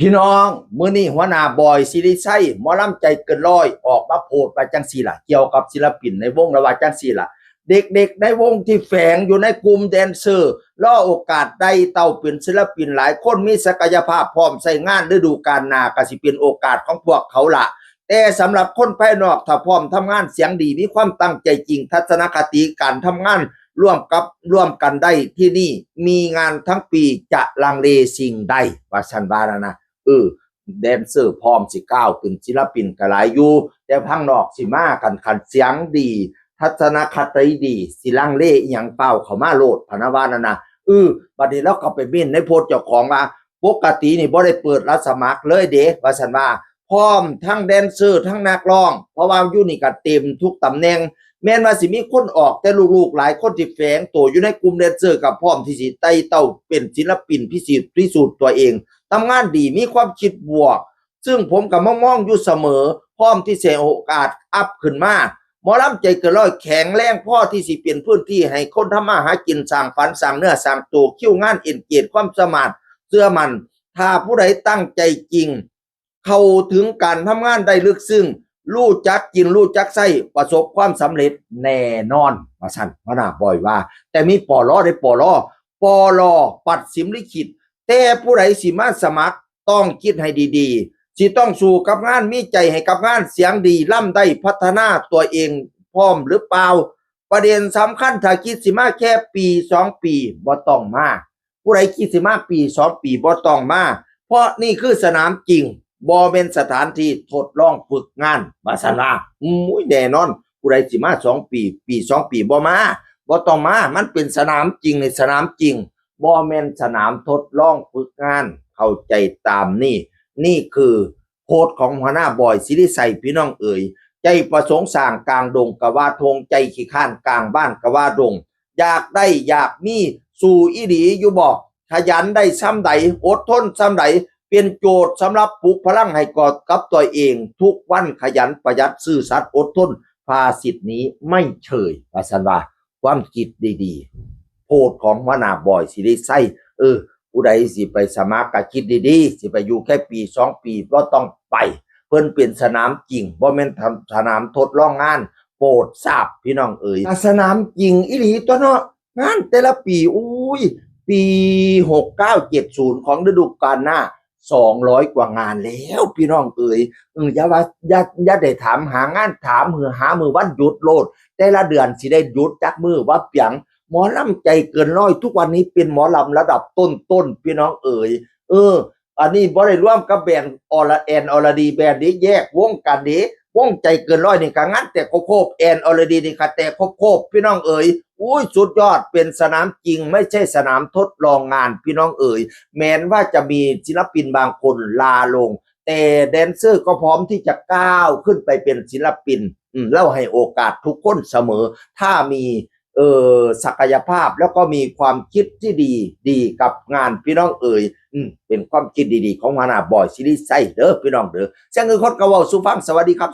พี่น้องมื้อนี้หัวหน้าบอยสิริชัยหมอลำใจเกินร้อยออกมาโพสต์ว่าจังซี่ล่ะเกี่ยวกับศิลปินในวงและว่าจังซี่ล่ะเด็กๆในวงที่แฝงอยู่ในกลุ่มแดนเซอร์รอโอกาสได้เต้าเป็นศิลปินหลายคนมีศักยภาพพร้อมใช้งานฤดูกาลหน้าก็สิเป็นโอกาสของพวกเขาล่ะแต่สำหรับคนภายนอกถ้าพร้อมทำงานเสียงดีมีความตั้งใจจริงทัศนคติการทำงานร่วมกันได้ที่นี่มีงานทั้งปีจะลังเลสิ่งใดว่าฉันว่านะแดนเซอร์พร้อมสิก้าวขึ้นศิลปินก็หลายอยู่แต่พังนอกสิมากันขันเสียงดีทัศนคติดีสิลังเลอีหยังเป้าเข้ามาโลดพะนะว่านั่นน่ะบัดนี้เราก็ไปเม้นในโพสต์เจ้าของว่าปกตินี่บ่ได้เปิดรับสมัครเลยเด้ว่าซั่นว่าพร้อมทั้งแดนเซอร์ทั้งนักร้องเพราะว่าอยู่นี่ก็เต็มทุกตำแหน่งแม้นว่าสิมีคนออกแต่ลูกๆหลายคนที่แฝงตัวอยู่ในกลุ่มแดนเซอร์ก็พร้อมที่สิไต่เต้าเป็นศิลปินพิสูจน์ตัวเองทำงานดีมีความคิดบวกซึ่งผมก็มองอยู่เสมอพร้อมที่จะโอกาสอัพขึ้นมาหมอลำใจเกินร้อยแข็งแรงพอที่สิเปลี่ยนพื้นที่ให้คนทำมาหากินสร้างฝันสร้างเนื้อสร้างตัวคิวงานเอ็นเกียรติความสามารถเชื่อมันถ้าผู้ใดตั้งใจจริงเข้าถึงการทำงานได้ลึกซึ้งรู้จักกินรู้จักใช้ประสบความสำเร็จแน่นอนว่าซั่นหัวหน้าบ่อยว่าแต่มีปลได้ปลปัดสิมลิขิตแต่ผู้ใดสิมาสมัครต้องคิดให้ดีๆสิต้องสู้กับงานมีใจให้กับงานเสียงดีล่ำได้พัฒนาตัวเองพร้อมหรือเปล่าประเด็นสำคัญถ้าคิดสิมาแค่ปี2ปีบ่ต้องมาผู้ใดคิดสิมาปี2ปีบ่ต้องมาเพราะนี่คือสนามจริงบ่เป็นสถานที่ทดลองฝึกงานว่าซั่นล่ะแน่นอนผู้ใดสิมา2ปี2ปีบ่มาบ่ต้องมามันเป็นสนามจริงในสนามจริงบ่แม่นสนามทดลองฝึกงานเข้าใจตามนี่คือโพสต์ของหัวหน้าบอยสิริชัยพี่น้องเอ๋ยใจประสงค์สร้างกลางดงกะว่าทงใจขี้ข้านกลางบ้านกะว่าดงอยากได้อยากมีสู่อีหลีอยู่บ่ขยันได้ซ้ำใดอดทนซ้ำใดเป็นโจทย์สำหรับปลุกพลังให้กอดกับตัวเองทุกวันขยันประหยัดซื่อสัตย์อดทนภาษิตนี้ไม่เฉยว่าซั่นว่าความคิดดีๆโพสต์ของหัวหน้าบอยสิริชัยผู้ใดสิไปสมัครก็คิดดีๆสิไปอยู่แค่ปี2ปีก็ต้องไปเพิ่นเป็นสนามจริงบ่แม่นสนามทดลองงานโปรดทราบพี่น้องเอ๋ยสนามจริงอีหลีตัวเนาะงานแต่ละปีปี6970ของฤดูกาลหน้า200กว่างานแล้วพี่น้องเอ๋ยอย่าว่าอย่าได้ถามหางานถามหามือวันหยุดโลดแต่ละเดือนสิได้หยุดจักมือว่าเปียงหมอลำใจเกินร้อยทุกวันนี้เป็นหมอลำระดับต้นพี่น้องเอ๋ยอันนี้บ่ได้ร่วมกับแบรนด์อรดีแบรนด์นี้แยกวงกันนี้วงใจเกินร้อยนี่ก็งั้นแต่โคบแอนอรดีนี่ค่ะแต่โคบพี่น้องเอ๋ยสุดยอดเป็นสนามจริงไม่ใช่สนามทดลองงานพี่น้องเอ๋ยแม้นว่าจะมีศิลปินบางคนลาลงแต่แดนเซอร์ก็พร้อมที่จะก้าวขึ้นไปเป็นศิลปินแล้วให้โอกาสทุกคนเสมอถ้ามีศักยภาพแล้วก็มีความคิดที่ดีกับงานพี่น้องเอ๋ยเป็นความคิดดีๆของหัวหน้าบอยสิริชัยเด้อพี่น้องเด้อเสียงคนก็เว้าสู่ฟังสวัสดีครับ